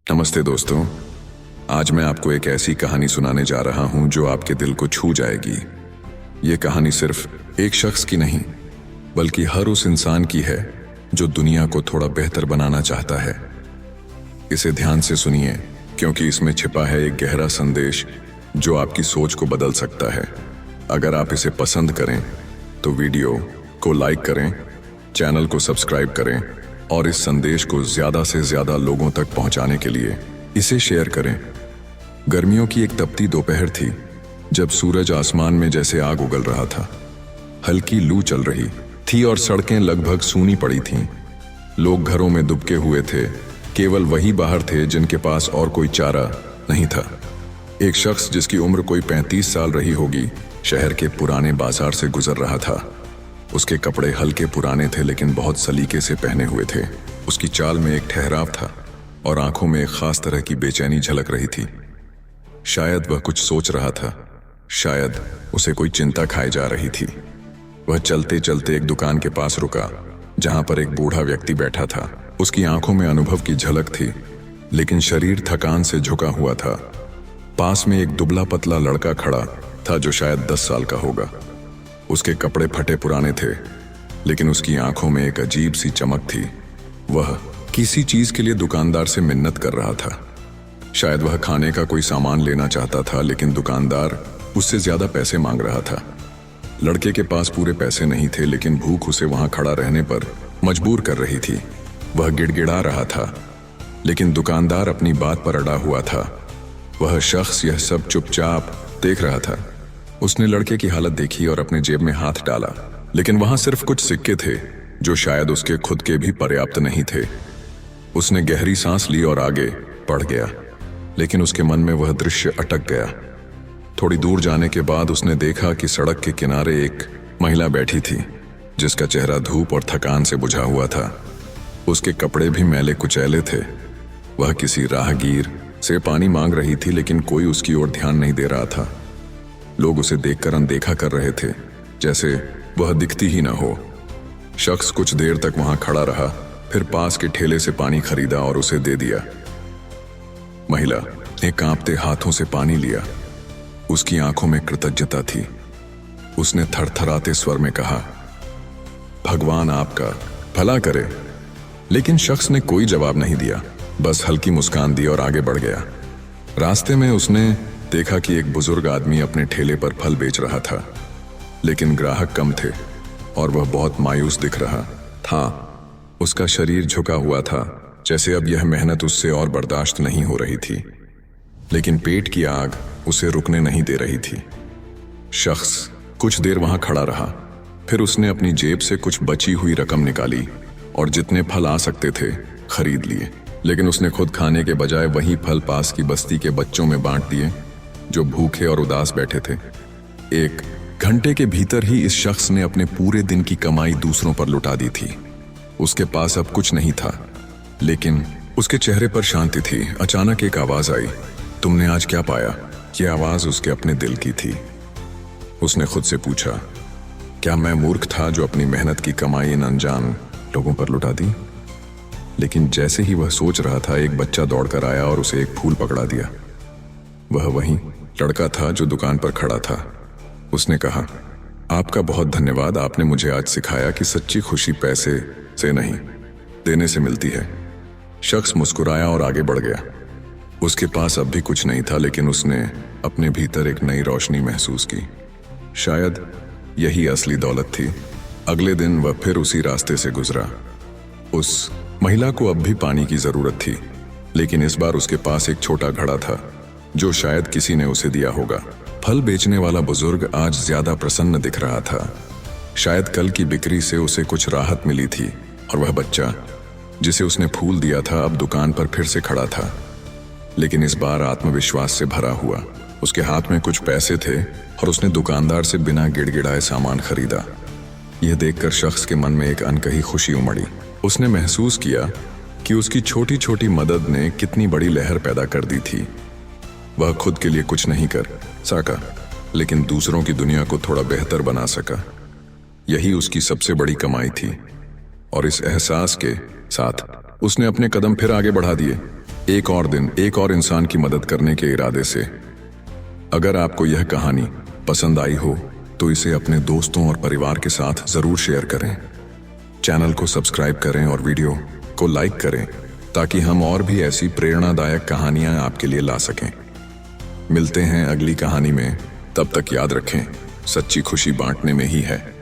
नमस्ते दोस्तों। आज मैं आपको एक ऐसी कहानी सुनाने जा रहा हूं जो आपके दिल को छू जाएगी। ये कहानी सिर्फ एक शख्स की नहीं, बल्कि हर उस इंसान की है जो दुनिया को थोड़ा बेहतर बनाना चाहता है। इसे ध्यान से सुनिए, क्योंकि इसमें छिपा है एक गहरा संदेश जो आपकी सोच को बदल सकता है। अगर आप इसे पसंद करें तो वीडियो को लाइक करें, चैनल को सब्सक्राइब करें और इस संदेश को ज्यादा से ज्यादा लोगों तक पहुंचाने के लिए इसे शेयर करें। गर्मियों की एक तपती दोपहर थी, जब सूरज आसमान में जैसे आग उगल रहा था। हल्की लू चल रही थी और सड़कें लगभग सूनी पड़ी थीं। लोग घरों में दुबके हुए थे, केवल वही बाहर थे जिनके पास और कोई चारा नहीं था। एक शख्स जिसकी उम्र कोई 35 साल रही होगी, शहर के पुराने बाजार से गुजर रहा था। उसके कपड़े हल्के पुराने थे, लेकिन बहुत सलीके से पहने हुए थे। उसकी चाल में एक ठहराव था और आंखों में एक खास तरह की बेचैनी झलक रही थी। शायद वह कुछ सोच रहा था, शायद उसे कोई चिंता खाए जा रही थी। वह चलते चलते एक दुकान के पास रुका, जहां पर एक बूढ़ा व्यक्ति बैठा था। उसकी आंखों में अनुभव की झलक थी, लेकिन शरीर थकान से झुका हुआ था। पास में एक दुबला पतला लड़का खड़ा था जो शायद 10 साल का होगा। उसके कपड़े फटे पुराने थे, लेकिन उसकी आंखों में एक अजीब सी चमक थी। वह किसी चीज के लिए दुकानदार से मिन्नत कर रहा था। शायद वह खाने का कोई सामान लेना चाहता था, लेकिन दुकानदार उससे ज्यादा पैसे मांग रहा था। लड़के के पास पूरे पैसे नहीं थे, लेकिन भूख उसे वहां खड़ा रहने पर मजबूर कर रही थी। वह गिड़गिड़ा रहा था, लेकिन दुकानदार अपनी बात पर अड़ा हुआ था। वह शख्स यह सब चुपचाप देख रहा था। उसने लड़के की हालत देखी और अपने जेब में हाथ डाला, लेकिन वहां सिर्फ कुछ सिक्के थे जो शायद उसके खुद के भी पर्याप्त नहीं थे। उसने गहरी सांस ली और आगे बढ़ गया, लेकिन उसके मन में वह दृश्य अटक गया। थोड़ी दूर जाने के बाद उसने देखा कि सड़क के किनारे एक महिला बैठी थी, जिसका चेहरा धूप और थकान से बुझा हुआ था। उसके कपड़े भी मैले कुचैले थे। वह किसी राहगीर से पानी मांग रही थी, लेकिन कोई उसकी ओर ध्यान नहीं दे रहा था। लोग उसे देखकर अनदेखा कर रहे थे, जैसे वह दिखती ही ना हो। शख्स कुछ देर तक वहां खड़ा रहा, फिर पास के ठेले से पानी खरीदा और उसे दे दिया। महिला ने कांपते हाथों से पानी लिया। उसकी आंखों में कृतज्ञता थी। उसने थरथराते स्वर में कहा, भगवान आपका भला करे। लेकिन शख्स ने कोई जवाब नहीं दिया, बस हल्की मुस्कान दी और आगे बढ़ गया। रास्ते में उसने देखा कि एक बुजुर्ग आदमी अपने ठेले पर फल बेच रहा था, लेकिन ग्राहक कम थे और वह बहुत मायूस दिख रहा था। उसका शरीर झुका हुआ था, जैसे अब यह मेहनत उससे और बर्दाश्त नहीं हो रही थी, लेकिन पेट की आग उसे रुकने नहीं दे रही थी। शख्स कुछ देर वहां खड़ा रहा, फिर उसने अपनी जेब से कुछ बची हुई रकम निकाली और जितने फल आ सकते थे खरीद लिए। लेकिन उसने खुद खाने के बजाय वही फल पास की बस्ती के बच्चों में बांट दिए, जो भूखे और उदास बैठे थे। 1 घंटे के भीतर ही इस शख्स ने अपने पूरे दिन की कमाई दूसरों पर लुटा दी थी। उसके पास अब कुछ नहीं था, लेकिन उसके चेहरे पर शांति थी। अचानक एक आवाज आई, तुमने आज क्या पाया? यह आवाज उसके अपने दिल की थी। उसने खुद से पूछा, क्या मैं मूर्ख था जो अपनी मेहनत की कमाई इन अनजान लोगों पर लुटा दी? लेकिन जैसे ही वह सोच रहा था, एक बच्चा दौड़कर आया और उसे एक फूल पकड़ा दिया। वह वही लड़का था जो दुकान पर खड़ा था। उसने कहा, आपका बहुत धन्यवाद, आपने मुझे आज सिखाया कि सच्ची खुशी पैसे से नहीं, देने से मिलती है। शख्स मुस्कुराया और आगे बढ़ गया। उसके पास अब भी कुछ नहीं था, लेकिन उसने अपने भीतर एक नई रोशनी महसूस की। शायद यही असली दौलत थी। अगले दिन वह फिर उसी रास्ते से गुजरा। उस महिला को अब भी पानी की जरूरत थी, लेकिन इस बार उसके पास एक छोटा घड़ा था जो शायद किसी ने उसे दिया होगा। फल बेचने वाला बुजुर्ग आज ज्यादा प्रसन्न दिख रहा था। शायद कल की बिक्री से उसे कुछ राहत मिली थी, और वह बच्चा जिसे उसने फूल दिया था अब दुकान पर फिर से खड़ा था, लेकिन इस बार आत्मविश्वास से भरा हुआ। उसके हाथ में कुछ पैसे थे और उसने दुकानदार से बिना गिड़गिड़ाए सामान खरीदा। यह देखकर शख्स के मन में एक अनकही खुशी उमड़ी। उसने महसूस किया कि उसकी छोटी छोटी मदद ने कितनी बड़ी लहर पैदा कर दी थी। वह खुद के लिए कुछ नहीं कर सका, लेकिन दूसरों की दुनिया को थोड़ा बेहतर बना सका। यही उसकी सबसे बड़ी कमाई थी। और इस एहसास के साथ उसने अपने कदम फिर आगे बढ़ा दिए। एक और दिन एक और इंसान की मदद करने के इरादे से। अगर आपको यह कहानी पसंद आई हो तो इसे अपने दोस्तों और परिवार के साथ जरूर शेयर करें। चैनल को सब्सक्राइब करें और वीडियो को लाइक करें ताकि हम और भी ऐसी प्रेरणादायक कहानियां आपके लिए ला सकें। मिलते हैं अगली कहानी में, तब तक याद रखें, सच्ची खुशी बांटने में ही है।